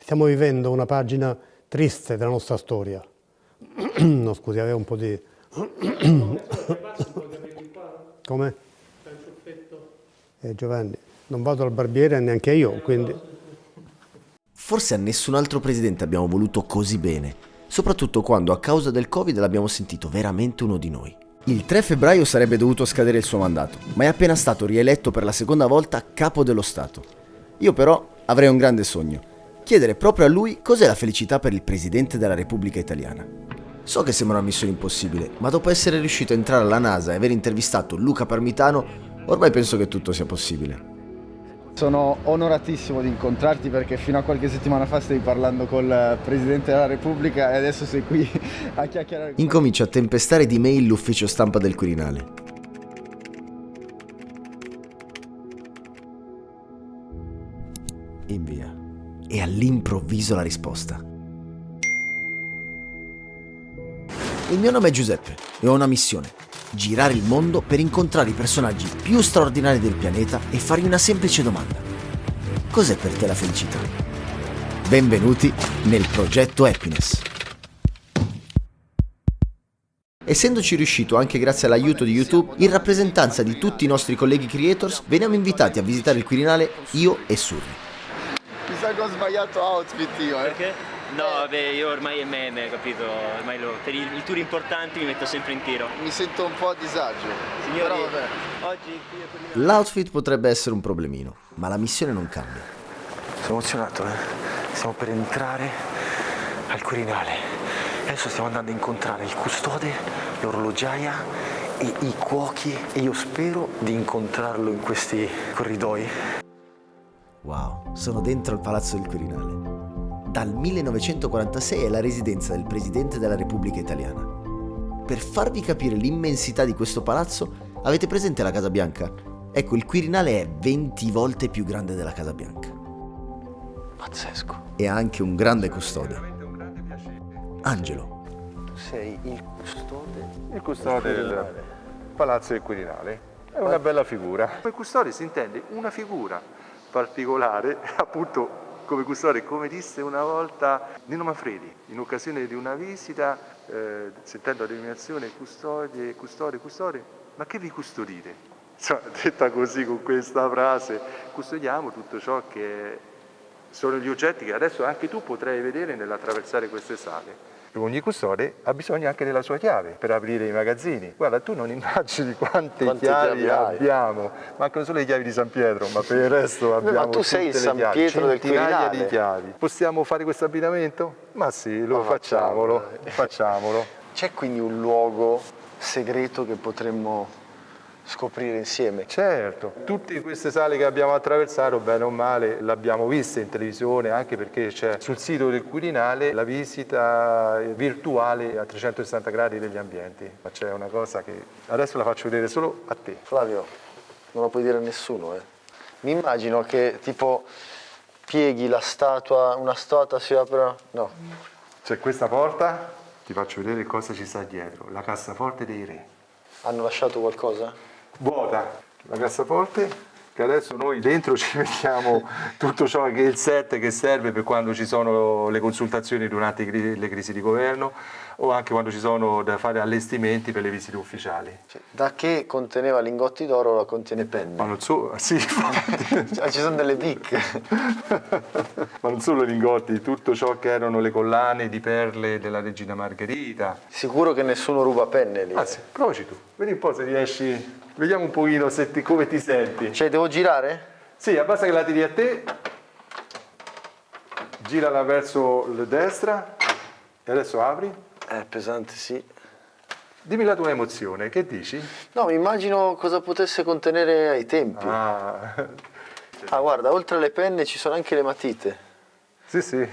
Stiamo vivendo una pagina triste della nostra storia. No, scusi, avevo un po' di... Come? Giovanni, non vado al barbiere neanche io, quindi... Forse a nessun altro presidente abbiamo voluto così bene, soprattutto quando a causa del Covid l'abbiamo sentito veramente uno di noi. Il 3 febbraio sarebbe dovuto scadere il suo mandato, ma è appena stato rieletto per la seconda volta capo dello Stato. Io però avrei un grande sogno. Chiedere proprio a lui cos'è la felicità per il Presidente della Repubblica Italiana. So che sembra una missione impossibile, ma dopo essere riuscito a entrare alla NASA e aver intervistato Luca Parmitano, ormai penso che tutto sia possibile. Sono onoratissimo di incontrarti perché fino a qualche settimana fa stavi parlando col Presidente della Repubblica e adesso sei qui a chiacchierare. Incomincio a tempestare di mail l'ufficio stampa del Quirinale. Invia. E all'improvviso la risposta. Il mio nome è Giuseppe e ho una missione: girare il mondo per incontrare i personaggi più straordinari del pianeta e fargli una semplice domanda: cos'è per te la felicità? Benvenuti nel progetto Happiness. Essendoci riuscito anche grazie all'aiuto di YouTube, in rappresentanza di tutti i nostri colleghi creators, veniamo invitati a visitare il Quirinale io e Surri. Mi sa che ho sbagliato outfit io, Perché? No, vabbè, io ormai è meme, capito? Ormai per i tour importanti mi metto sempre in tiro. Mi sento un po' a disagio. Signori, però vabbè. oggi qui a Quirinale... L'outfit potrebbe essere un problemino, ma la missione non cambia. Sono emozionato, Stiamo per entrare al Quirinale. Adesso stiamo andando a incontrare il custode, l'orologiaia e i cuochi e io spero di incontrarlo in questi corridoi. Wow, sono dentro il Palazzo del Quirinale. Dal 1946 è la residenza del Presidente della Repubblica Italiana. Per farvi capire l'immensità di questo palazzo, avete presente la Casa Bianca? Ecco, il Quirinale è 20 volte più grande della Casa Bianca. Pazzesco. E ha anche un grande custode. Angelo. Tu sei il custode? Il custode del Palazzo del Quirinale. È una bella figura. Come custode si intende una figura particolare, appunto come custode, come disse una volta Nino Manfredi, in occasione di una visita, sentendo la denominazione custode, ma che vi custodite? Insomma, detta così con questa frase, custodiamo tutto ciò che sono gli oggetti che adesso anche tu potrai vedere nell'attraversare queste sale. Ogni custode ha bisogno anche della sua chiave per aprire i magazzini. Guarda, tu non immagini quante chiavi abbiamo. Mancano solo le chiavi di San Pietro, ma per il resto abbiamo ma tu sei il San chiavi, Pietro del centinaia Quirinale. di chiavi. Possiamo fare questo abbinamento? Ma sì, facciamolo. C'è quindi un luogo segreto che potremmo scoprire insieme? Certo, tutte queste sale che abbiamo attraversato, bene o male, l'abbiamo vista in televisione, anche perché c'è sul sito del Quirinale la visita virtuale a 360 gradi degli ambienti. Ma c'è una cosa che adesso la faccio vedere solo a te. Flavio, non lo puoi dire a nessuno, Mi immagino che tipo pieghi la statua, una statua si apre... No. C'è questa porta, ti faccio vedere cosa ci sta dietro, la cassaforte dei re. Hanno lasciato qualcosa? Vuota la cassaforte, che adesso noi dentro ci mettiamo tutto ciò che è il set che serve per quando ci sono le consultazioni durante le crisi di governo o anche quando ci sono da fare allestimenti per le visite ufficiali. Cioè, da che conteneva lingotti d'oro ora contiene penne? Ma non solo, sì, Cioè, ci sono delle bicche. Ma non solo lingotti, tutto ciò che erano le collane di perle della regina Margherita. Sicuro che nessuno ruba penne lì. Anzi, provaci tu, vedi un po' se riesci, vediamo un pochino come ti senti. Cioè, devo girare? Sì, basta che la tiri a te, girala verso la destra e adesso apri. Pesante, sì. Dimmi la tua emozione, che dici? No, mi immagino cosa potesse contenere ai tempi. Ah, Guarda, oltre alle penne ci sono anche le matite. sì,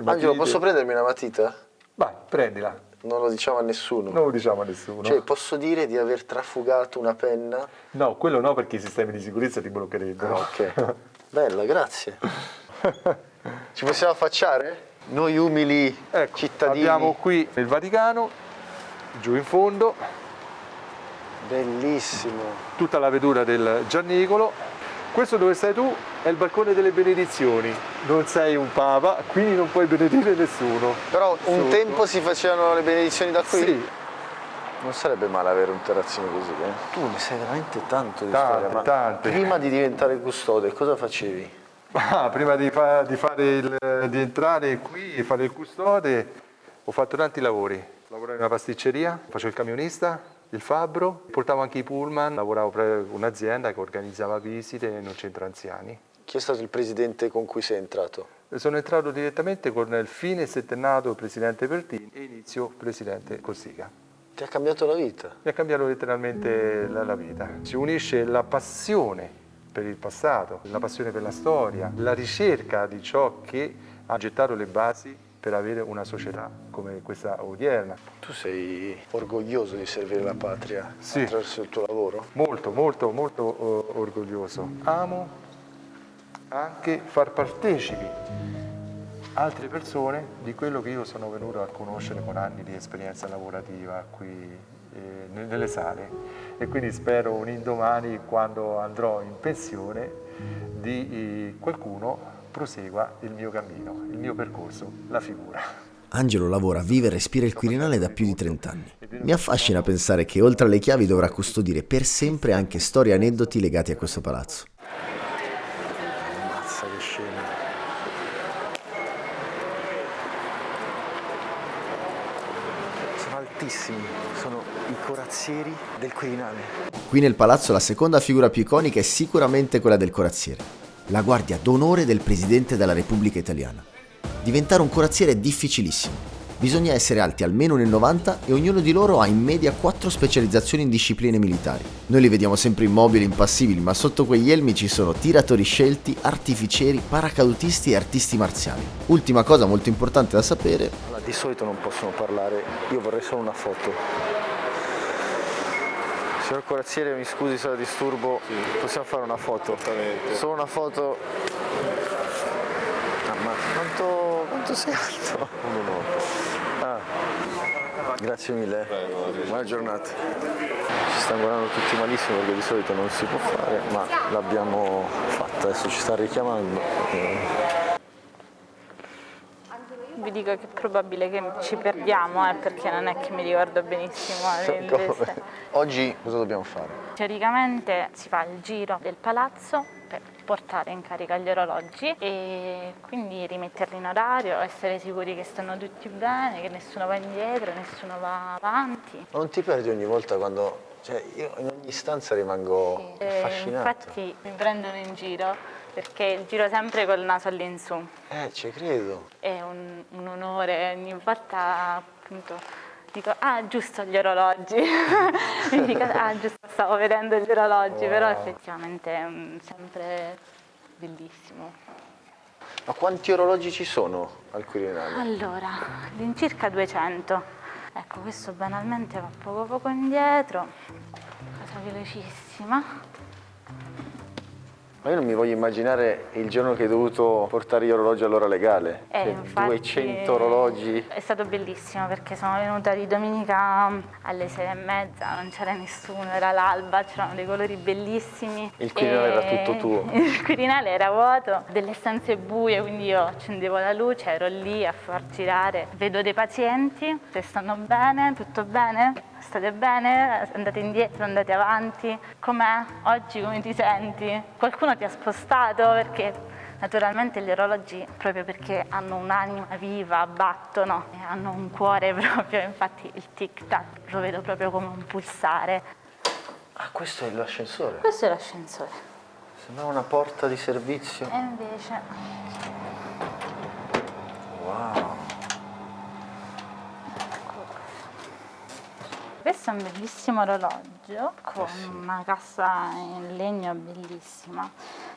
Angelo, posso prendermi una matita? Vai, prendila. Non lo diciamo a nessuno. Non lo diciamo a nessuno. Cioè, posso dire di aver trafugato una penna? No, quello no, perché i sistemi di sicurezza ti bloccherebbero. Ok. Bella, grazie. Ci possiamo affacciare? Noi umili cittadini. Abbiamo qui il Vaticano, giù in fondo, Bellissimo. tutta la veduta del Giannicolo Questo dove sei tu è il balcone delle benedizioni. Non sei un papa, quindi non puoi benedire nessuno. Però un Sotto. tempo si facevano le benedizioni da qui? Sì, Non sarebbe male avere un terrazzino così, eh? Tu ne sai veramente tanto di Tante, storia, ma tante. prima di diventare custode cosa facevi? prima di entrare qui e fare il custode, ho fatto tanti lavori. Lavoravo in una pasticceria, facevo il camionista, il fabbro, portavo anche i pullman, lavoravo per un'azienda che organizzava visite in un centro anziani. Chi è stato il presidente con cui sei entrato? Sono entrato direttamente con il fine settennato presidente Pertini e inizio presidente Cossiga. Ti ha cambiato la vita? Mi ha cambiato letteralmente la vita. Si unisce la passione per il passato, la passione per la storia, la ricerca di ciò che ha gettato le basi per avere una società come questa odierna. Tu sei orgoglioso di servire la patria attraverso il tuo lavoro? Molto, molto, molto orgoglioso. Amo anche far partecipi altre persone di quello che io sono venuto a conoscere con anni di esperienza lavorativa qui nelle sale, e quindi spero un indomani, quando andrò in pensione, di qualcuno prosegua il mio cammino, il mio percorso, la figura. Angelo lavora, vive e respira il Quirinale da più di 30 anni. Mi affascina pensare che oltre alle chiavi dovrà custodire per sempre anche storie e aneddoti legati a questo palazzo. Mazza che scena. Sono altissimi, sono i corazzieri del Quirinale. Qui nel palazzo la seconda figura più iconica è sicuramente quella del corazziere, la guardia d'onore del Presidente della Repubblica Italiana. Diventare un corazziere è difficilissimo. Bisogna essere alti almeno 1,90 m e ognuno di loro ha in media 4 specializzazioni in discipline militari. Noi li vediamo sempre immobili, impassibili, ma sotto quegli elmi ci sono tiratori scelti, artificieri, paracadutisti e artisti marziali. Ultima cosa molto importante da sapere: Allora, di solito non possono parlare, io vorrei solo una foto. Signor corazziere, mi scusi se la disturbo, possiamo fare una foto? Solo una foto. Ah, ma quanto sei alto? Ah, grazie mille. Buona giornata. Ci stanno guardando tutti malissimo perché di solito non si può fare, ma l'abbiamo fatta, adesso ci sta richiamando. Vi dico che è probabile che ci perdiamo, perché non è che mi ricordo benissimo le Oggi cosa dobbiamo fare? Teoricamente si fa il giro del palazzo per portare in carica gli orologi e quindi rimetterli in orario, essere sicuri che stanno tutti bene, che nessuno va indietro, nessuno va avanti. Ma non ti perdi ogni volta quando... Cioè, io in ogni stanza rimango affascinato. Infatti mi prendono in giro perché giro sempre col naso all'insù. Ci credo. È un onore, ogni volta appunto dico, giusto gli orologi, mi dico, giusto stavo vedendo gli orologi, però effettivamente è sempre bellissimo. Ma quanti orologi ci sono al Quirinale? Allora, all'incirca 200. Ecco, questo banalmente va poco indietro, cosa velocissima. Ma io non mi voglio immaginare il giorno che hai dovuto portare gli orologi all'ora legale. Infatti, 200 orologi. È stato bellissimo perché sono venuta di domenica alle 6:30, non c'era nessuno, era l'alba, c'erano dei colori bellissimi. Il Quirinale era tutto tuo. Il Quirinale era vuoto, delle stanze buie, quindi io accendevo la luce, ero lì a far girare. Vedo dei pazienti, se stanno bene, tutto bene? State bene? Andate indietro, andate avanti? Com'è? Oggi come ti senti? Qualcuno ti ha spostato? Perché naturalmente gli orologi, proprio perché hanno un'anima viva, battono, e hanno un cuore proprio, infatti il tic-tac lo vedo proprio come un pulsare. Ah, questo è l'ascensore? Questo è l'ascensore. Sembrava una porta di servizio. E invece... Wow. Questo è un bellissimo orologio con una cassa in legno bellissima.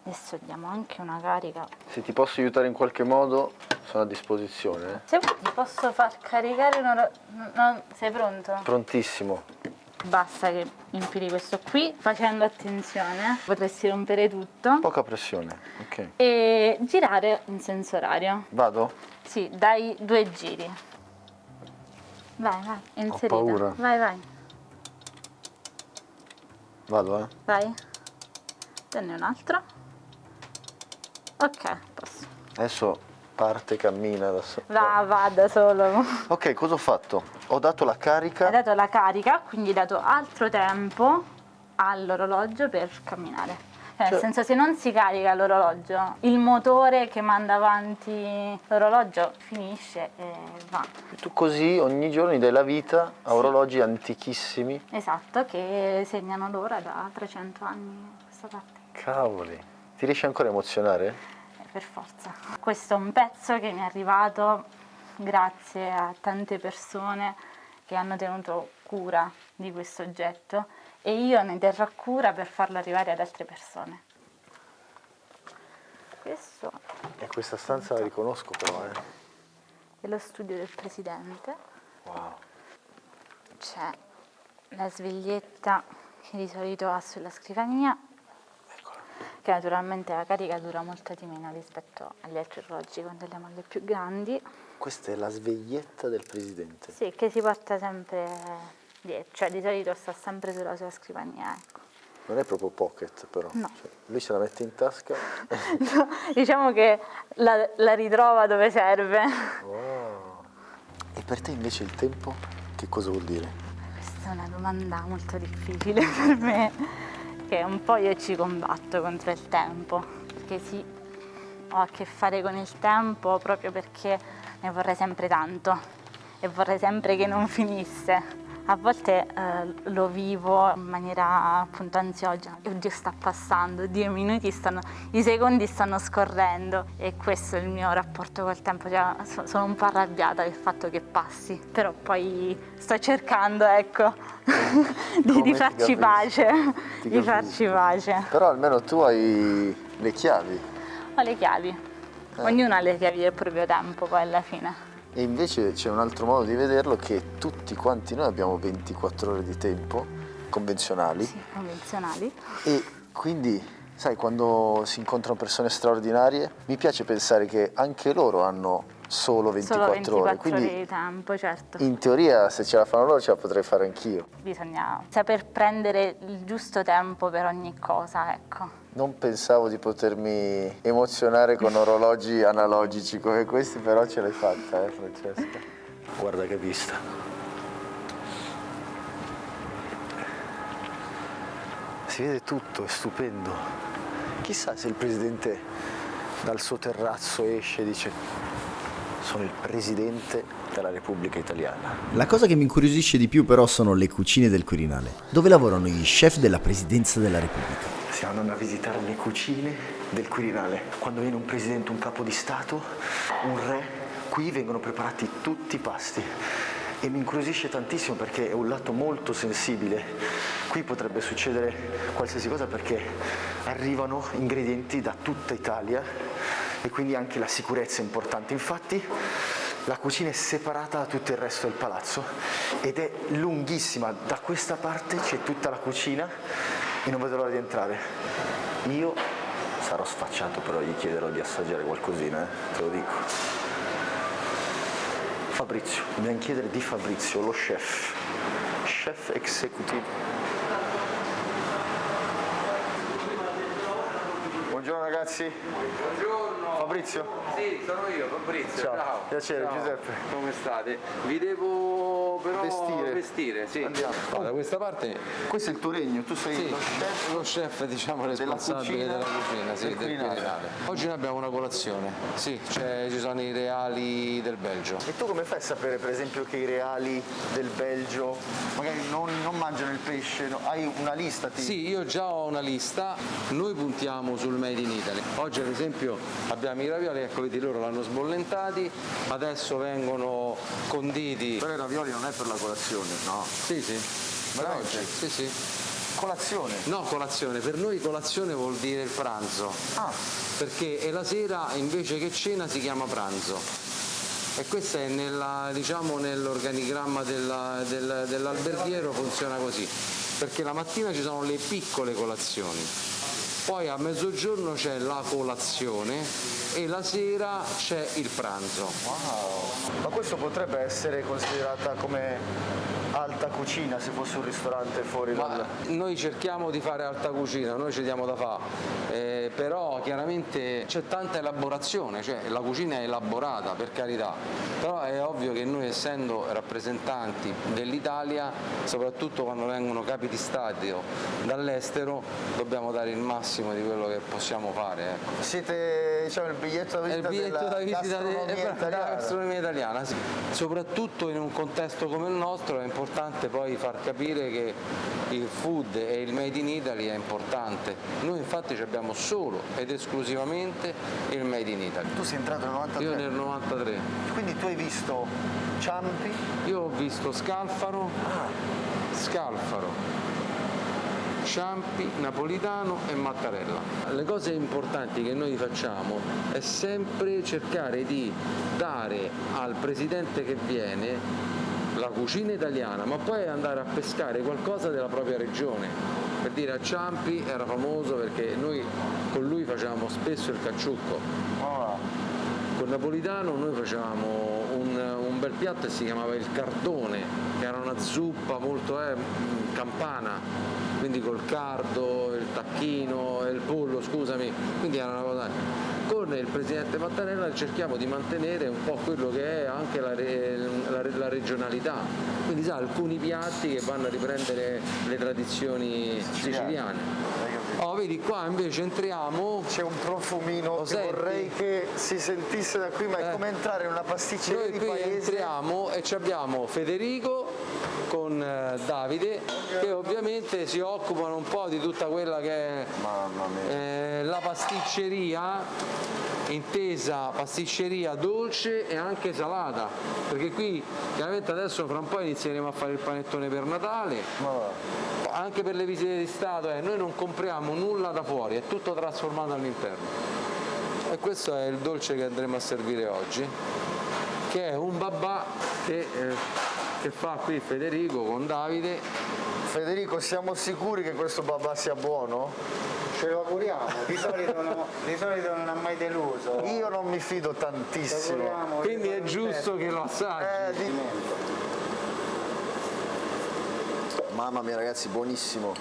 Adesso diamo anche una carica. Se ti posso aiutare in qualche modo, sono a disposizione. Se vuoi ti posso far caricare un orologio. Sei pronto? Prontissimo. Basta che infili questo qui, facendo attenzione, potresti rompere tutto. Poca pressione, ok. E girare in senso orario. Vado? Sì, dai 2 giri. Vai, inserita. Ho paura. Vai. Vado, Vai. Prende un altro. Ok, posso. Adesso parte, cammina da solo. Va da solo. Ok, cosa ho fatto? Ho dato la carica. Hai dato la carica, quindi hai dato altro tempo all'orologio per camminare. Nel senso, se non si carica l'orologio, il motore che manda avanti l'orologio finisce e va. Tu così ogni giorno dai la vita a orologi antichissimi. Esatto, che segnano l'ora da 300 anni a questa parte. Cavoli, ti riesci ancora a emozionare? Per forza. Questo è un pezzo che mi è arrivato grazie a tante persone che hanno tenuto cura di questo oggetto e io ne terrò cura per farlo arrivare ad altre persone. Questo E questa stanza la riconosco però, è lo studio del presidente. Wow. C'è la sveglietta che di solito ha sulla scrivania, che naturalmente la carica dura molto di meno rispetto agli altri orologi con delle molle più grandi. Questa è la sveglietta del presidente. Sì, che si porta sempre dietro, cioè di solito sta sempre sulla sua scrivania, ecco. Non è proprio pocket però. No. Cioè, lui se la mette in tasca. No, diciamo che la ritrova dove serve. Wow. E per te invece il tempo che cosa vuol dire? Questa è una domanda molto difficile per me, che un po' io ci combatto contro il tempo, perché sì, ho a che fare con il tempo proprio perché ne vorrei sempre tanto e vorrei sempre che non finisse. A volte lo vivo in maniera appunto ansiogena. Oddio, sta passando, oddio, i secondi stanno scorrendo e questo è il mio rapporto col tempo. Cioè, sono un po' arrabbiata del fatto che passi, però poi sto cercando, ecco, di farci pace, di farci pace. Però almeno tu hai le chiavi. Ho le chiavi, ognuno ha le chiavi del proprio tempo poi alla fine. E invece c'è un altro modo di vederlo, che tutti quanti noi abbiamo 24 ore di tempo convenzionali. Sì, convenzionali. E quindi, sai, quando si incontrano persone straordinarie, mi piace pensare che anche loro hanno solo 24 ore. Solo 24 Quindi, ore di tempo, certo. in teoria, se ce la fanno loro, ce la potrei fare anch'io. Bisogna saper prendere il giusto tempo per ogni cosa, ecco. Non pensavo di potermi emozionare con orologi analogici come questi, però ce l'hai fatta, Francesca? Guarda che vista. Si vede tutto, è stupendo. Chissà se il presidente dal suo terrazzo esce e dice: sono il presidente della Repubblica Italiana. La cosa che mi incuriosisce di più però sono le cucine del Quirinale, dove lavorano gli chef della Presidenza della Repubblica. Stiamo andando a visitare le cucine del Quirinale. Quando viene un presidente, un capo di Stato, un re, qui vengono preparati tutti i pasti. E mi incuriosisce tantissimo perché è un lato molto sensibile. Qui potrebbe succedere qualsiasi cosa perché arrivano ingredienti da tutta Italia e quindi anche la sicurezza è importante. Infatti la cucina è separata da tutto il resto del palazzo ed è lunghissima. Da questa parte c'è tutta la cucina e non vedo l'ora di entrare. Io sarò sfacciato, però gli chiederò di assaggiare qualcosina, te lo dico. Fabrizio, dobbiamo chiedere di Fabrizio, lo chef executive. Buongiorno ragazzi. Buongiorno. Fabrizio? Sì, sono io, Fabrizio. Ciao. Piacere, Ciao. Giuseppe. Come state? Vi devo però Vestire. sì. Andiamo. Da questa parte Questo è il tuo regno, tu sei sì, lo chef. diciamo responsabile della cucina, sì, del Quirinale. Oggi noi abbiamo una colazione. Sì, ci sono i reali del Belgio. E tu come fai a sapere per esempio che i reali del Belgio magari non mangiano il pesce? No? Hai una lista? Sì, io già ho una lista, noi puntiamo sul Made in Italy. Oggi ad esempio abbiamo i ravioli, ecco vedi loro l'hanno sbollentati, adesso vengono conditi. Però i ravioli non è per la colazione, no? Sì, sì. Veramente? Oggi, sì, sì. Colazione? No, colazione, per noi colazione vuol dire il pranzo, perché è la sera invece che cena si chiama pranzo. E questo è nell'organigramma dell'alberghiero funziona così, perché la mattina ci sono le piccole colazioni. Poi a mezzogiorno c'è la colazione e la sera c'è il pranzo. Wow! Ma questo potrebbe essere considerata come alta cucina se fosse un ristorante fuori dal... Noi cerchiamo di fare alta cucina, noi ci diamo da fare, però chiaramente c'è tanta elaborazione, cioè la cucina è elaborata, per carità, però è ovvio che noi, essendo rappresentanti dell'Italia, soprattutto quando vengono capi di stadio dall'estero, dobbiamo dare il massimo di quello che possiamo fare. Ecco. Siete, diciamo, il biglietto da visita della gastronomia italiana, sì. Soprattutto in un contesto come il nostro è importante poi far capire che il food e il made in Italy è importante. Noi infatti abbiamo solo ed esclusivamente il made in Italy. Tu sei entrato nel 93? Io nel 93. Quindi tu hai visto Ciampi? Io ho visto Scalfaro, Ciampi, Napolitano e Mattarella. Le cose importanti che noi facciamo è sempre cercare di dare al presidente che viene la cucina italiana, ma poi andare a pescare qualcosa della propria regione. Per dire, a Ciampi era famoso perché noi con lui facevamo spesso il cacciucco. Con Napolitano noi facevamo un bel piatto che si chiamava il cardone, che era una zuppa molto campana, quindi col cardo, il tacchino, il pollo, scusami, quindi era una cosa. Con il presidente Mattarella cerchiamo di mantenere un po' quello che è anche la regionalità, quindi sa, alcuni piatti che vanno a riprendere le tradizioni siciliane. Oh, vedi qua invece entriamo, c'è un profumino che senti? vorrei che si sentisse da qui, ma è come entrare in una pasticceria noi di qui paese. entriamo e ci abbiamo Federico con Davide, che ovviamente si occupano un po' di tutta quella che è la pasticceria, intesa pasticceria dolce e anche salata, perché qui chiaramente adesso fra un po' inizieremo a fare il panettone per Natale, anche per le visite di Stato, noi non compriamo nulla da fuori, è tutto trasformato all'interno. E questo è il dolce che andremo a servire oggi, che è un babà che fa qui Federico con Davide. Federico, siamo sicuri che questo babà sia buono? Ce lo auguriamo, di solito non ha mai deluso. Io non mi fido tantissimo. Quindi è giusto che lo assaggi. Mamma mia ragazzi, buonissimo.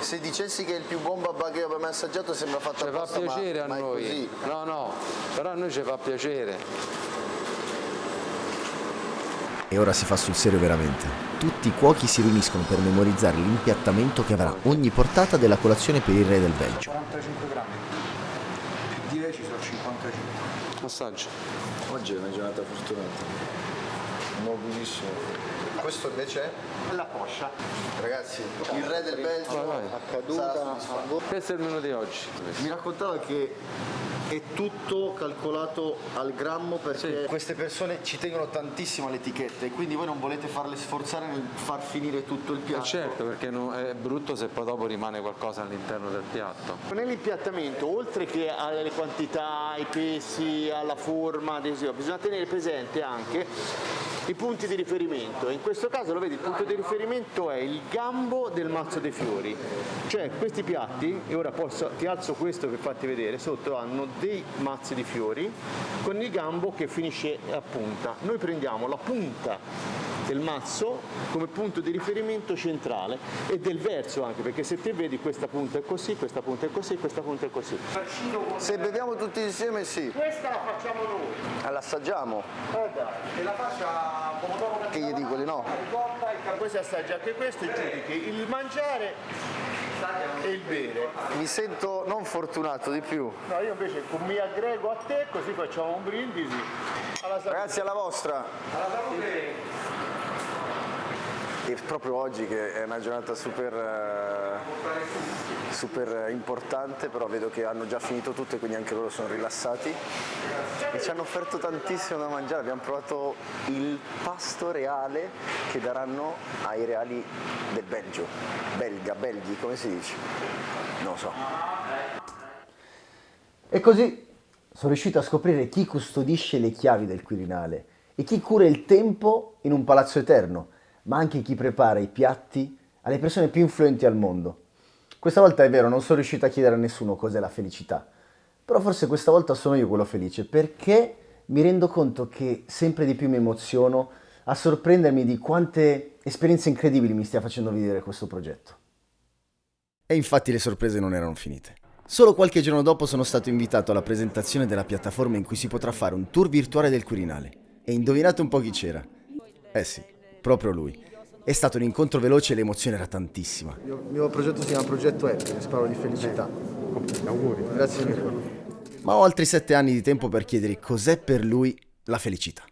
Se dicessi che è il più buon babà che io abbia mai assaggiato sembra fatto apposta, ci fa piacere a ma noi. è così. No, però a noi ci fa piacere. E ora si fa sul serio veramente. Tutti i cuochi si riuniscono per memorizzare l'impiattamento che avrà ogni portata della colazione per il re del Belgio. 45 grammi, più 10 sono 55. Assaggio. Oggi è una giornata fortunata. Buonissimo. Questo invece è? La poscia. Ragazzi, il re del Belgio Accaduta. Questo è il menù di oggi. mi raccontava che è tutto calcolato al grammo perché queste persone ci tengono tantissimo alle etichette e quindi voi non volete farle sforzare nel far finire tutto il piatto. Certo, perché è brutto se poi dopo rimane qualcosa all'interno del piatto. Nell'impiattamento, oltre che alle quantità, ai pesi, alla forma, ad esempio, bisogna tenere presente anche i punti di riferimento. In questo caso lo vedi, il punto di riferimento è il gambo del mazzo dei fiori, cioè questi piatti, e ora ti alzo questo per farti vedere, sotto hanno dei mazzi di fiori con il gambo che finisce a punta. Noi prendiamo la punta del mazzo come punto di riferimento centrale e del verso anche, perché se te vedi questa punta è così, questa punta è così, questa punta è così. Se beviamo tutti insieme sì. Questa la facciamo noi. L'assaggiamo. E la faccia pomodoro Che gli dico di no? ricotta e poi si assaggia anche questo e giudichi il mangiare e il bere. Mi sento non fortunato di più. No, io invece mi aggrego a te così facciamo un brindisi. Alla salute. Ragazzi, alla vostra. Alla salute. E proprio oggi che è una giornata super importante, però vedo che hanno già finito tutto e quindi anche loro sono rilassati e ci hanno offerto tantissimo da mangiare. Abbiamo provato il pasto reale che daranno ai reali del Belgio, belghi, come si dice? Non lo so. E così sono riuscito a scoprire chi custodisce le chiavi del Quirinale e chi cura il tempo in un palazzo eterno, ma anche chi prepara i piatti alle persone più influenti al mondo. Questa volta è vero, non sono riuscito a chiedere a nessuno cos'è la felicità, però forse questa volta sono io quello felice, perché mi rendo conto che sempre di più mi emoziono a sorprendermi di quante esperienze incredibili mi stia facendo vivere questo progetto. E infatti le sorprese non erano finite. Solo qualche giorno dopo sono stato invitato alla presentazione della piattaforma in cui si potrà fare un tour virtuale del Quirinale. E indovinate un po' chi c'era? Eh sì, proprio lui. È stato un incontro veloce e l'emozione era tantissima. Il mio progetto si chiama Progetto Happiness, parlo di felicità. Auguri. Grazie mille. Ma ho altri 7 anni di tempo per chiedere cos'è per lui la felicità.